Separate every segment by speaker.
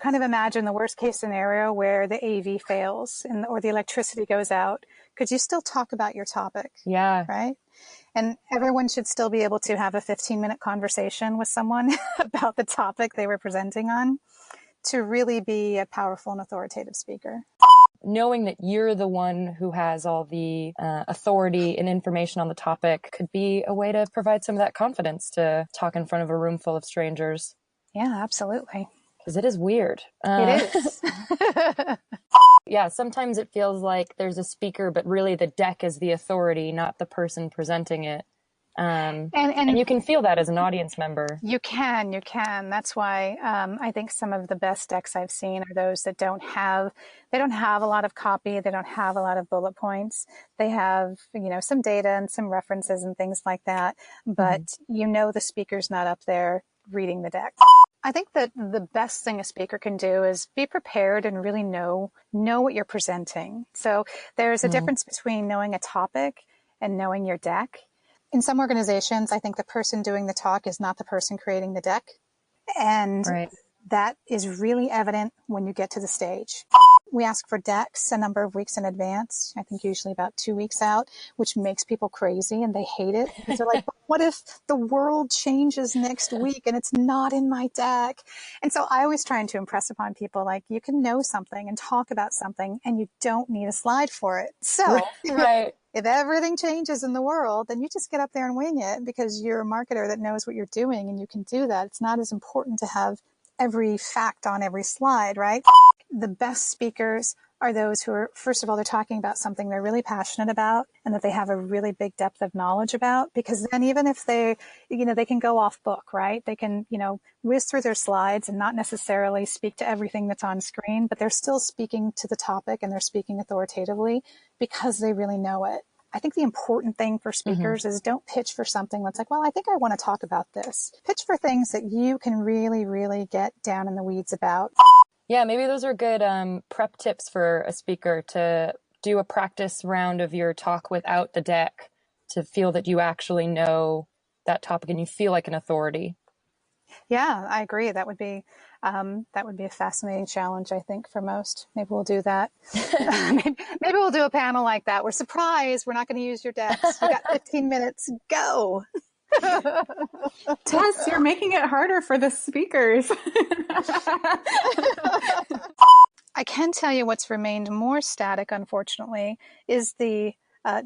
Speaker 1: kind of imagine the worst case scenario where the AV fails or the electricity goes out. Could you still talk about your topic?
Speaker 2: Yeah.
Speaker 1: Right? And everyone should still be able to have a 15-minute conversation with someone about the topic they were presenting on to really be a powerful and authoritative speaker.
Speaker 2: Knowing that you're the one who has all the authority and information on the topic could be a way to provide some of that confidence to talk in front of a room full of strangers.
Speaker 1: Yeah, absolutely.
Speaker 2: Because it is weird.
Speaker 1: It is.
Speaker 2: Yeah, sometimes it feels like there's a speaker, but really the deck is the authority, not the person presenting it. And you can feel that as an audience member.
Speaker 1: You can. That's why I think some of the best decks I've seen are those that don't have a lot of copy. They don't have a lot of bullet points. They have, some data and some references and things like that. But the speaker's not up there reading the deck. I think that the best thing a speaker can do is be prepared and really know what you're presenting. So there's a difference between knowing a topic and knowing your deck. In some organizations, I think the person doing the talk is not the person creating the deck. And that is really evident when you get to the stage. We ask for decks a number of weeks in advance, I think usually about 2 weeks out, which makes people crazy and they hate it. Because they're like, but what if the world changes next week and it's not in my deck? And so I always try to impress upon people, like, you can know something and talk about something and you don't need a slide for it. So if everything changes in the world, then you just get up there and wing it because you're a marketer that knows what you're doing and you can do that. It's not as important to have every fact on every slide, right? The best speakers are those who are, first of all, they're talking about something they're really passionate about and that they have a really big depth of knowledge about, because then even if they can go off book, right? They can, whiz through their slides and not necessarily speak to everything that's on screen, but they're still speaking to the topic and they're speaking authoritatively because they really know it. I think the important thing for speakers is don't pitch for something that's like, well, I think I want to talk about this. Pitch for things that you can really, really get down in the weeds about.
Speaker 2: Yeah, maybe those are good prep tips for a speaker, to do a practice round of your talk without the deck, to feel that you actually know that topic and you feel like an authority.
Speaker 1: Yeah, I agree. That would be a fascinating challenge, I think, for most. Maybe we'll do that. maybe we'll do a panel like that. We're surprised. We're not going to use your decks. We got 15 minutes. Go.
Speaker 3: Tess, you're making it harder for the speakers.
Speaker 1: I can tell you what's remained more static, unfortunately, is the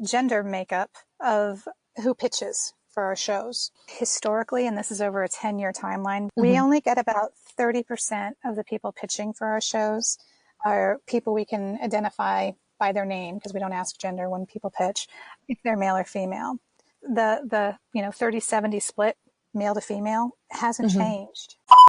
Speaker 1: gender makeup of who pitches for our shows. Historically, and this is over a 10-year timeline, we only get about 30% of the people pitching for our shows are people we can identify by their name, because we don't ask gender when people pitch, if they're male or female. The 30-70 split, male to female, hasn't changed.